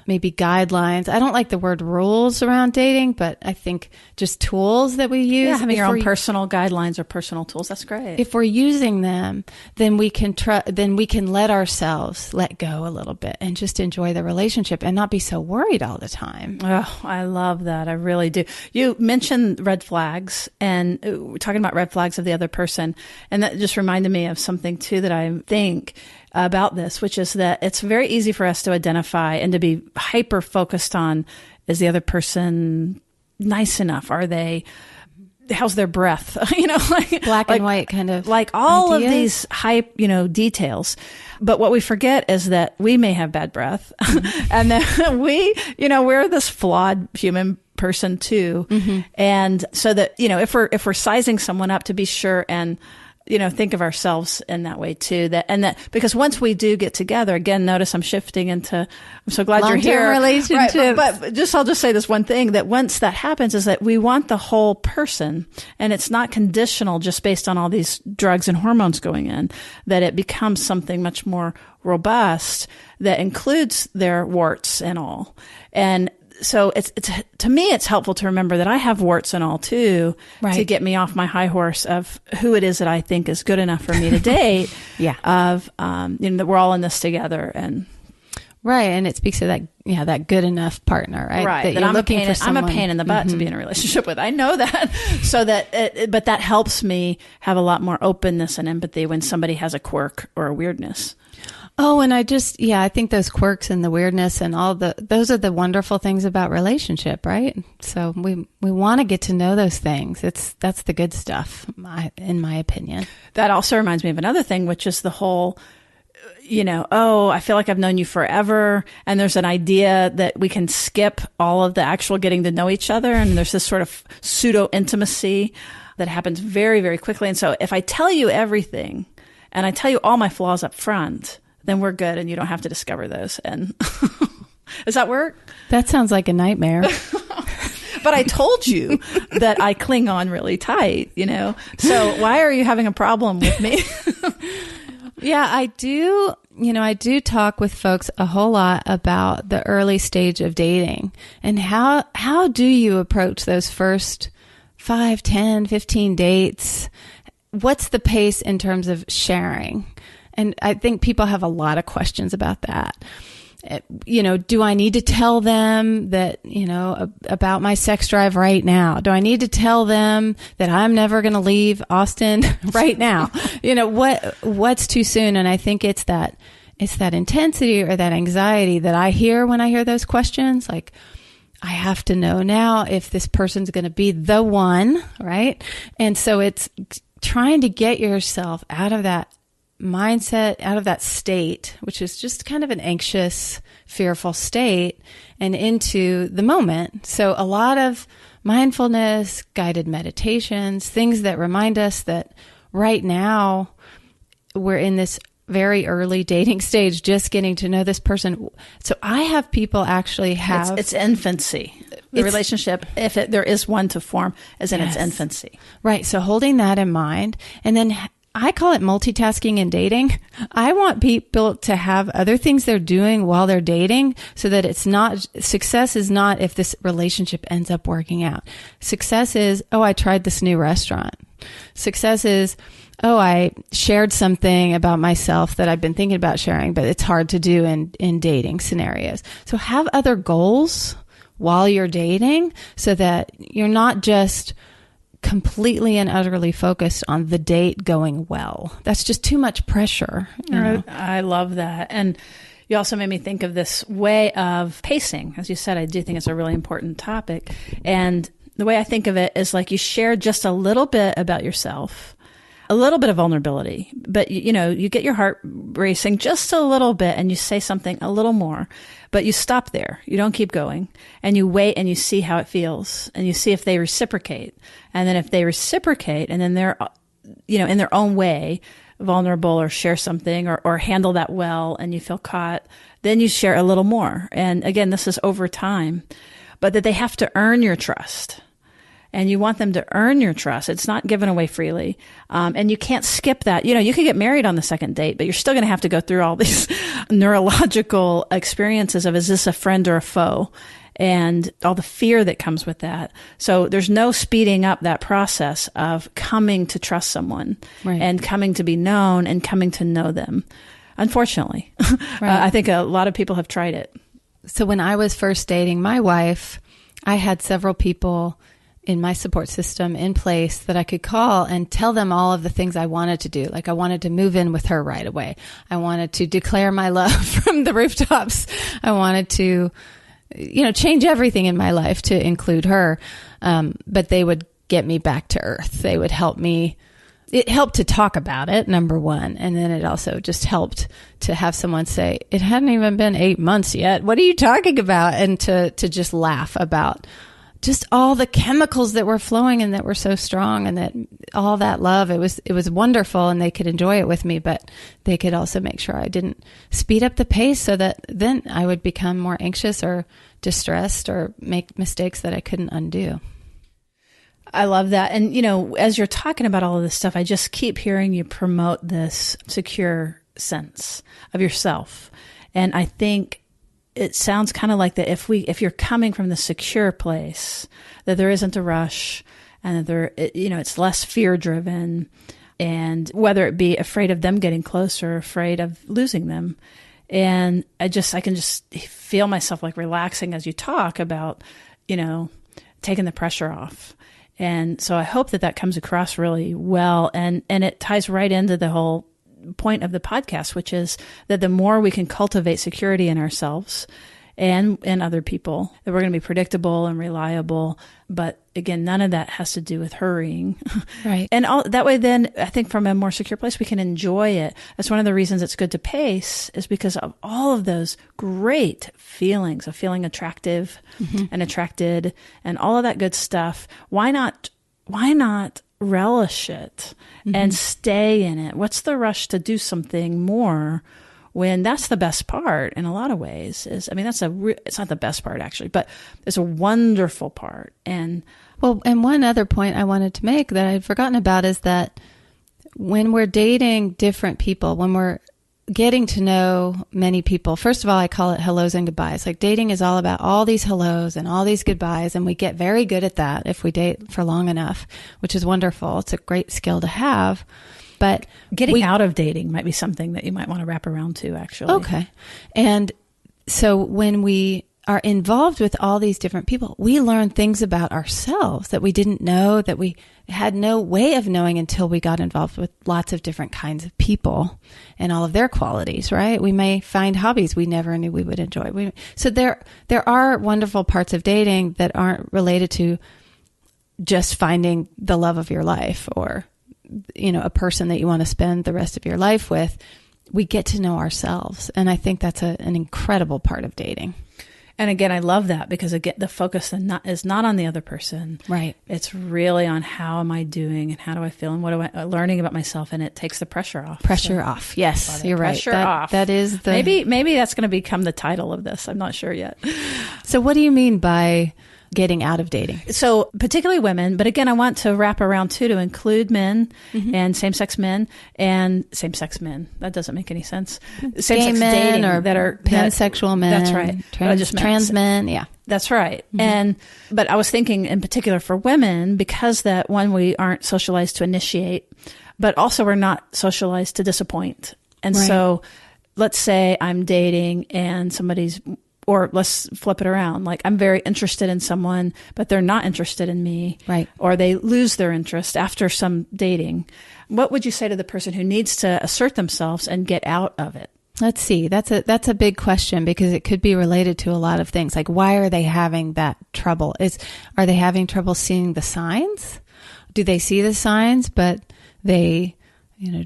maybe guidelines, I don't like the word rules around dating, but I think just tools that we use. Yeah, having your own personal guidelines or personal tools. That's great. If we're using them, then we can let ourselves let go a little bit and just enjoy the relationship and not be so worried all the time. Oh, I love that. I really do. You mentioned red flags, and we're talking about red flags of the other person. And that just reminded me of something too that I think about this, which is that it's very easy for us to identify and to be hyper focused on, is the other person nice enough? How's their breath? Black and white kind of like all ideas. Of these hype, details. But what we forget is that we may have bad breath and that we're this flawed human person too. Mm-hmm. And so that, if we're sizing someone up, to be sure and think of ourselves in that way too. Because once we do get together, again, notice I'm shifting into, I'm so glad long-term you're here. Relationships. Right, but I'll just say this one thing, that once that happens is that we want the whole person, and it's not conditional just based on all these drugs and hormones going in, that it becomes something much more robust that includes their warts and all. And so it's to me, it's helpful to remember that I have warts and all too, to get me off my high horse of who it is that I think is good enough for me to date. Of, that we're all in this together. And right. And it speaks to that good enough partner, right? Right. That I'm a pain in the butt to be in a relationship with. I know that. So but that helps me have a lot more openness and empathy when somebody has a quirk or a weirdness. Oh, and I think those quirks and the weirdness and those are the wonderful things about relationship, right? So we want to get to know those things. That's the good stuff, in my opinion. That also reminds me of another thing, which is the whole, I feel like I've known you forever. And there's an idea that we can skip all of the actual getting to know each other. And there's this sort of pseudo intimacy that happens very, very quickly. And so if I tell you everything and I tell you all my flaws up front, then we're good and you don't have to discover those. And does that work? That sounds like a nightmare. But I told you that I cling on really tight, So why are you having a problem with me? Yeah, I do. I do talk with folks a whole lot about the early stage of dating and how do you approach those first 5, 10, 15 dates? What's the pace in terms of sharing? And I think people have a lot of questions about that. Do I need to tell them that, about my sex drive right now? Do I need to tell them that I'm never going to leave Austin right now? What's too soon? And I think it's that intensity or that anxiety that I hear when I hear those questions. Like, I have to know now if this person's going to be the one, right? And so it's trying to get yourself out of that mindset, out of that state, which is just kind of an anxious, fearful state, and into the moment. So a lot of mindfulness, guided meditations, things that remind us that right now we're in this very early dating stage, just getting to know this person. So I have people actually have... It's infancy. The relationship, if there is one to form, is in its infancy. Right. So holding that in mind, and then I call it multitasking in dating. I want people to have other things they're doing while they're dating so that success is not if this relationship ends up working out. Success is, I tried this new restaurant. Success is, I shared something about myself that I've been thinking about sharing, but it's hard to do in dating scenarios. So have other goals while you're dating so that you're not just completely and utterly focused on the date going well. That's just too much pressure. I love that. And you also made me think of this way of pacing. As you said, I do think it's a really important topic. And the way I think of it is like you share just a little bit about yourself, a little bit of vulnerability, but you get your heart racing just a little bit and you say something a little more, but you stop there. You don't keep going and you wait and you see how it feels and you see if they reciprocate. And then if they reciprocate and then they're, in their own way, vulnerable or share something or handle that well and you feel caught, then you share a little more. And again, this is over time, but that they have to earn your trust. And you want them to earn your trust. It's not given away freely. And you can't skip that. You could get married on the second date, but you're still going to have to go through all these neurological experiences of, is this a friend or a foe? And all the fear that comes with that. So there's no speeding up that process of coming to trust someone and coming to be known and coming to know them. Unfortunately, I think a lot of people have tried it. So when I was first dating my wife, I had several people in my support system in place that I could call and tell them all of the things I wanted to do. Like I wanted to move in with her right away. I wanted to declare my love from the rooftops. I wanted to, change everything in my life to include her. But they would get me back to earth. They would help me. It helped to talk about it, number one. And then it also just helped to have someone say, it hadn't even been 8 months yet. What are you talking about? And to just laugh about just all the chemicals that were flowing and that were so strong and that all that love, it was wonderful and they could enjoy it with me, but they could also make sure I didn't speed up the pace so that then I would become more anxious or distressed or make mistakes that I couldn't undo. I love that. And, as you're talking about all of this stuff, I just keep hearing you promote this secure sense of yourself. And I think it sounds kind of like that if you're coming from the secure place, that there isn't a rush, and that it's less fear driven, and whether it be afraid of them getting close or afraid of losing them. And I can just feel myself like relaxing as you talk about, taking the pressure off. And so I hope that comes across really well. And it ties right into the whole point of the podcast, which is that the more we can cultivate security in ourselves and in other people, that we're going to be predictable and reliable. But again, none of that has to do with hurrying. Right. And that way, then I think from a more secure place, we can enjoy it. That's one of the reasons it's good to pace, is because of all of those great feelings of feeling attractive and attracted and all of that good stuff. Why not relish it and stay in it? What's the rush to do something more when that's the best part in a lot of ways? It's not the best part actually, but it's a wonderful part. And one other point I wanted to make that I'd forgotten about is that when we're dating different people, when we're getting to know many people, first of all, I call it hellos and goodbyes. Like, dating is all about all these hellos and all these goodbyes. And we get very good at that if we date for long enough, which is wonderful. It's a great skill to have. But getting out of dating might be something that you might want to wrap around to, actually. Okay. And so when we are involved with all these different people, we learn things about ourselves that we didn't know, that we had no way of knowing until we got involved with lots of different kinds of people and all of their qualities, right? We may find hobbies we never knew we would enjoy. So there are wonderful parts of dating that aren't related to just finding the love of your life or, a person that you want to spend the rest of your life with. We get to know ourselves. And I think that's an incredible part of dating. And again, I love that, because again, the focus is not on the other person. Right. It's really on how am I doing and how do I feel and what am I learning about myself, and it takes the pressure off. Off. Yes, you're right. Pressure off. That is maybe that's going to become the title of this. I'm not sure yet. So what do you mean by getting out of dating? So particularly women, but again, I want to wrap around too, to include men and same-sex men and same-sex men. That doesn't make any sense. Same-sex dating, or that are pansexual men. That's right. Trans men. Yeah. That's right. But I was thinking in particular for women, because that one, we aren't socialized to initiate, but also we're not socialized to disappoint. And so let's say I'm dating and or let's flip it around. Like, I'm very interested in someone, but they're not interested in me. Right. Or they lose their interest after some dating. What would you say to the person who needs to assert themselves and get out of it? Let's see. That's a big question, because it could be related to a lot of things. Like, why are they having that trouble? Are they having trouble seeing the signs? Do they see the signs, but they,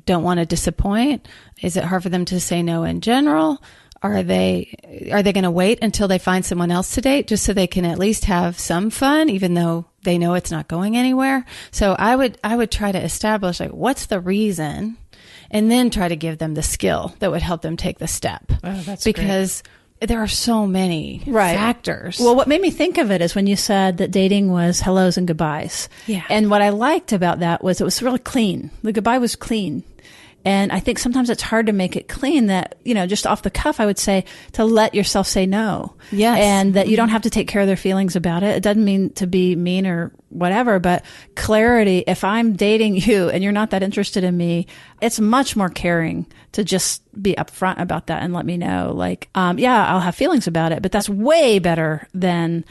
don't want to disappoint? Is it hard for them to say no in general? Are they going to wait until they find someone else to date just so they can at least have some fun, even though they know it's not going anywhere? So I would try to establish, like, what's the reason, and then try to give them the skill that would help them take the step. Oh, that's because great. There are so many factors. Well, what made me think of it is when you said that dating was hellos and goodbyes. Yeah. And what I liked about that was it was really clean. The goodbye was clean. And I think sometimes it's hard to make it clean, that, just off the cuff, I would say to let yourself say no. Yes. And that you don't have to take care of their feelings about it. It doesn't mean to be mean or whatever, but clarity. If I'm dating you and you're not that interested in me, it's much more caring to just be upfront about that and let me know, like, I'll have feelings about it, but that's way better than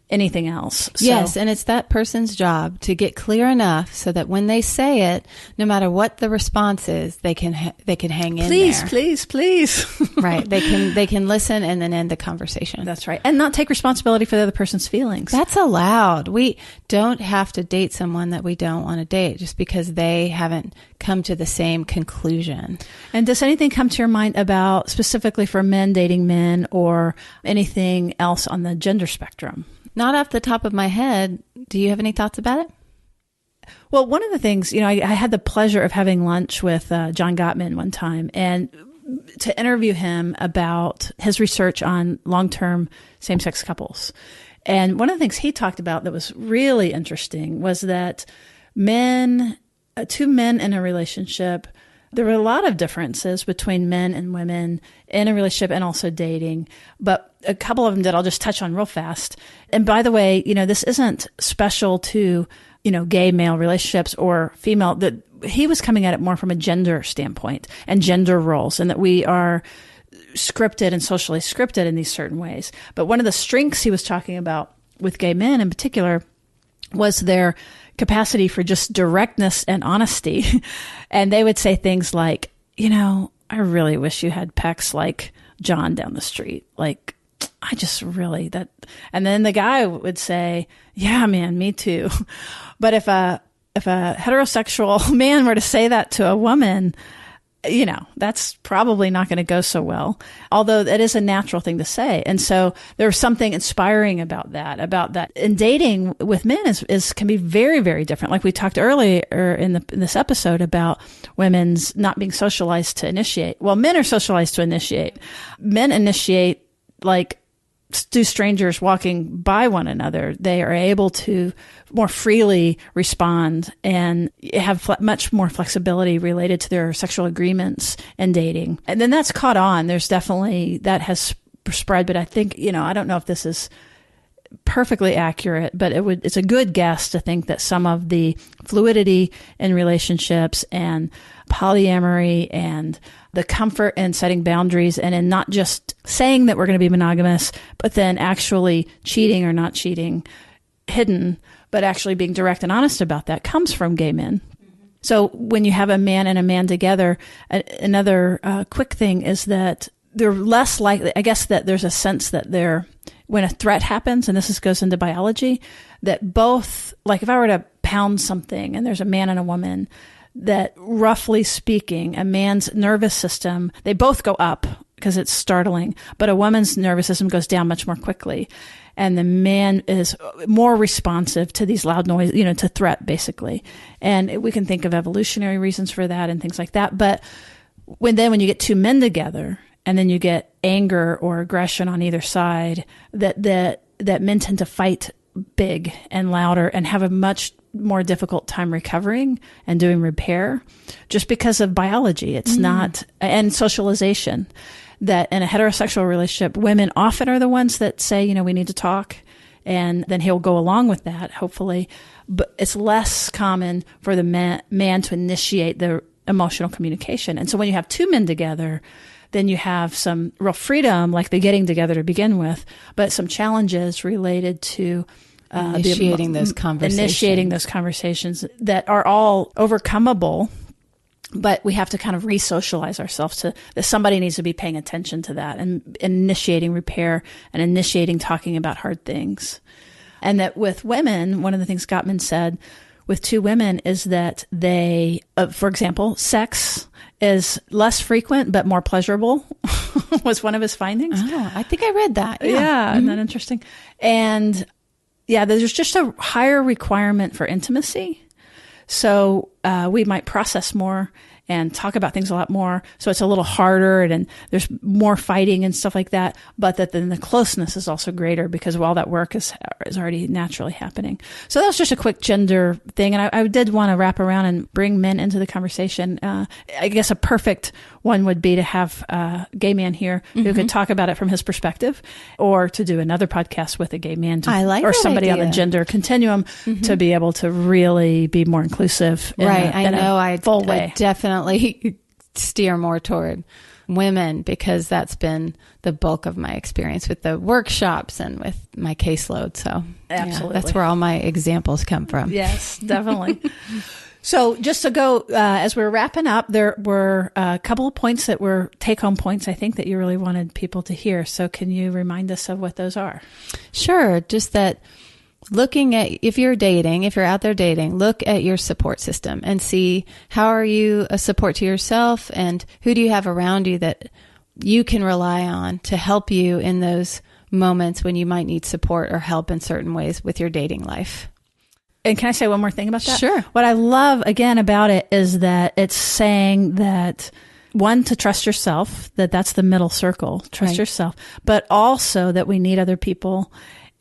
anything else. So, yes, and it's that person's job to get clear enough so that when they say it, no matter what the response is, they can hang in there. Please. Right. They can listen and then end the conversation. That's right. And not take responsibility for the other person's feelings. That's allowed. We don't have to date someone that we don't want to date just because they haven't come to the same conclusion. And does anything come to your mind about specifically for men dating men, or anything else on the gender spectrum? Not off the top of my head. Do you have any thoughts about it? Well, one of the things, I had the pleasure of having lunch with John Gottman one time, and to interview him about his research on long-term same-sex couples. And one of the things he talked about that was really interesting was that two men in a relationship There were a lot of differences between men and women in a relationship and also dating, but a couple of them that I'll just touch on real fast. And by the way, this isn't special to, gay male relationships or female. That he was coming at it more from a gender standpoint and gender roles, and that we are scripted and socially scripted in these certain ways. But one of the strengths he was talking about with gay men in particular was their capacity for just directness and honesty. And they would say things like, I really wish you had pecs like John down the street. Like, I just really that. And then the guy would say, yeah, man, me too. But if a heterosexual man were to say that to a woman, that's probably not going to go so well, although it is a natural thing to say. And so there's something inspiring about that. And dating with men can be very, very different. Like we talked earlier in this episode about women's not being socialized to initiate. Well, men are socialized to initiate. Men initiate like do strangers walking by one another. They are able to more freely respond and have much more flexibility related to their sexual agreements and dating. And then that's caught on. There's definitely, that has spread, but I think, I don't know if this is perfectly accurate, but it's a good guess to think that some of the fluidity in relationships and polyamory and the comfort in setting boundaries and in not just saying that we're going to be monogamous, but then actually cheating or not cheating, hidden, but actually being direct and honest about that comes from gay men. So when you have a man and a man together, another quick thing is that they're less likely, I guess that there's a sense that when a threat happens, and goes into biology, that both, like if I were to pound something and there's a man and a woman, that roughly speaking, a man's nervous system, they both go up because it's startling, but a woman's nervous system goes down much more quickly. And the man is more responsive to these loud noise, to threat, basically. And we can think of evolutionary reasons for that and things like that. But when you get two men together, and then you get anger or aggression on either side, that men tend to fight big and louder and have a much more difficult time recovering and doing repair just because of biology. It's not, and socialization, that in a heterosexual relationship, women often are the ones that say, we need to talk, and then he'll go along with that, hopefully. But it's less common for the man to initiate the emotional communication. And so when you have two men together, then you have some real freedom, like the getting together to begin with, but some challenges related to initiating those conversations that are all overcomable, but we have to kind of re-socialize ourselves that somebody needs to be paying attention to that and initiating repair and initiating talking about hard things. And that with women, one of the things Gottman said with two women is that they, for example, sex is less frequent but more pleasurable was one of his findings. Oh, I think I read that. Yeah. Isn't that interesting? And there's just a higher requirement for intimacy. So we might process more and talk about things a lot more. So it's a little harder and there's more fighting and stuff like that. But that then the closeness is also greater because all that work is already naturally happening. So that was just a quick gender thing. And I did want to wrap around and bring men into the conversation. I guess a perfect one would be to have a gay man here who could talk about it from his perspective, or to do another podcast with a gay man or somebody on the gender continuum to be able to really be more inclusive. I know I would definitely steer more toward women because that's been the bulk of my experience with the workshops and with my caseload. So absolutely, that's where all my examples come from. Yes, definitely. So just to go, as we're wrapping up, there were a couple of points that were take-home points, I think, that you really wanted people to hear. So can you remind us of what those are? Sure. Just that looking at, if you're out there dating, look at your support system and see how are you a support to yourself and who do you have around you that you can rely on to help you in those moments when you might need support or help in certain ways with your dating life. And can I say one more thing about that? Sure. What I love, again, about it is that it's saying that, one, to trust yourself, that's the middle circle, trust yourself, but also that we need other people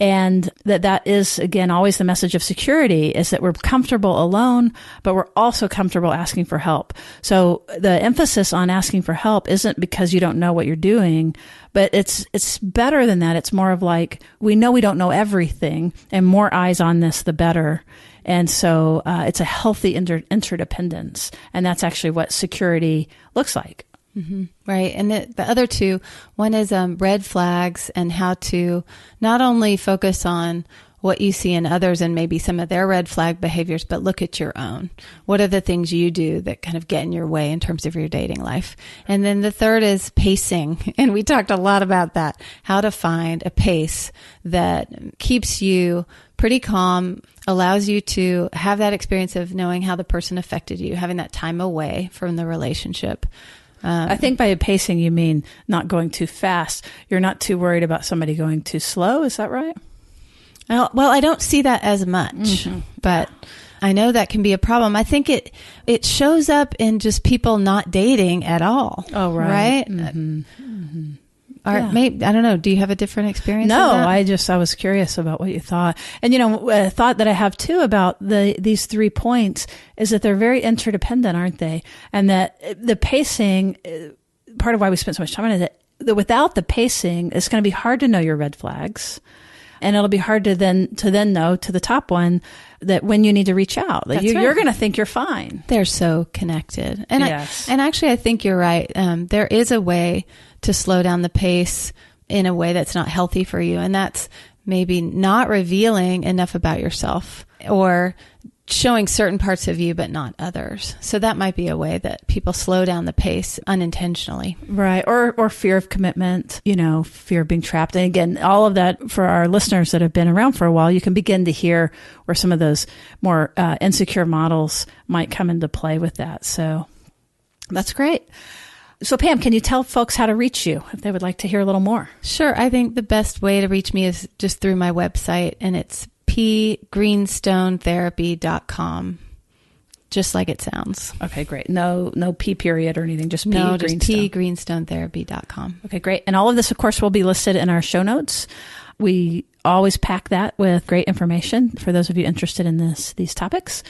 And that is, again, always the message of security, is that we're comfortable alone, but we're also comfortable asking for help. So the emphasis on asking for help isn't because you don't know what you're doing, but it's better than that. It's more of like, we know we don't know everything, and more eyes on this, the better. And so it's a healthy interdependence. And that's actually what security looks like. Mm-hmm. Right. And the other two, one is red flags, and how to not only focus on what you see in others and maybe some of their red flag behaviors, but look at your own. What are the things you do that kind of get in your way in terms of your dating life? And then the third is pacing. And we talked a lot about that, how to find a pace that keeps you pretty calm, allows you to have that experience of knowing how the person affected you, having that time away from the relationship. I think by pacing, you mean not going too fast. You're not too worried about somebody going too slow. Is that right? Well, I don't see that as much, but I know that can be a problem. I think it shows up in just people not dating at all. Oh, right. Right? Or maybe, I don't know. Do you have a different experience? No, I was curious about what you thought. And, a thought that I have too about these 3 points is that they're very interdependent, aren't they? And that the pacing, part of why we spent so much time on it, that without the pacing, it's going to be hard to know your red flags. And it'll be hard to then know, to the top one, that when you need to reach out, that you're going to think you're fine. They're so connected. And yes. Actually, I think you're right. There is a way to slow down the pace in a way that's not healthy for you. And that's maybe not revealing enough about yourself, or showing certain parts of you, but not others. So that might be a way that people slow down the pace unintentionally. Right. Or fear of commitment, fear of being trapped. And again, all of that, for our listeners that have been around for a while, you can begin to hear where some of those more insecure models might come into play with that. So that's great. So Pam, can you tell folks how to reach you if they would like to hear a little more? Sure. I think the best way to reach me is just through my website, and it's pgreenstonetherapy.com, just like it sounds. Okay, great. No P period or anything, just P. No, just pgreenstonetherapy.com. Okay, great. And all of this, of course, will be listed in our show notes. We always pack that with great information for those of you interested in these topics.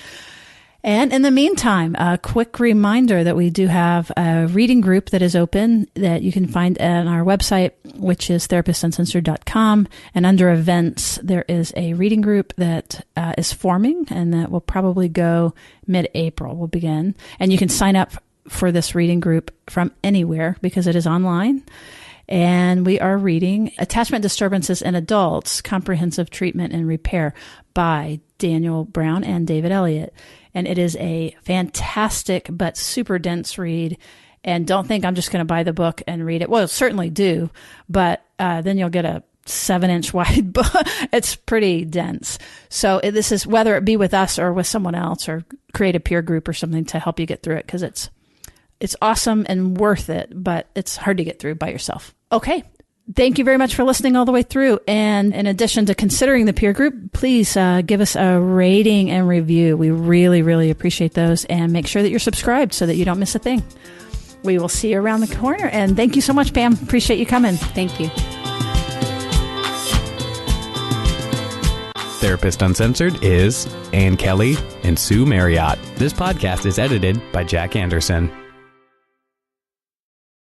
And in the meantime, a quick reminder that we do have a reading group that is open that you can find on our website, which is therapistsuncensored.com. And under events, there is a reading group that is forming, and that will probably go mid-April. We'll begin. And you can sign up for this reading group from anywhere because it is online. And we are reading Attachment Disturbances in Adults, Comprehensive Treatment and Repair by Daniel Brown and David Elliott. And it is a fantastic but super dense read. And don't think I'm just going to buy the book and read it. Well, certainly do, but then you'll get a 7-inch wide book. It's pretty dense. So this is, whether it be with us or with someone else, or create a peer group or something to help you get through it, because it's awesome and worth it, but it's hard to get through by yourself. Okay. Thank you very much for listening all the way through. And in addition to considering the peer group, please give us a rating and review. We really, really appreciate those. And make sure that you're subscribed so that you don't miss a thing. We will see you around the corner. And thank you so much, Pam. Appreciate you coming. Thank you. Therapist Uncensored is Ann Kelly and Sue Marriott. This podcast is edited by Jack Anderson.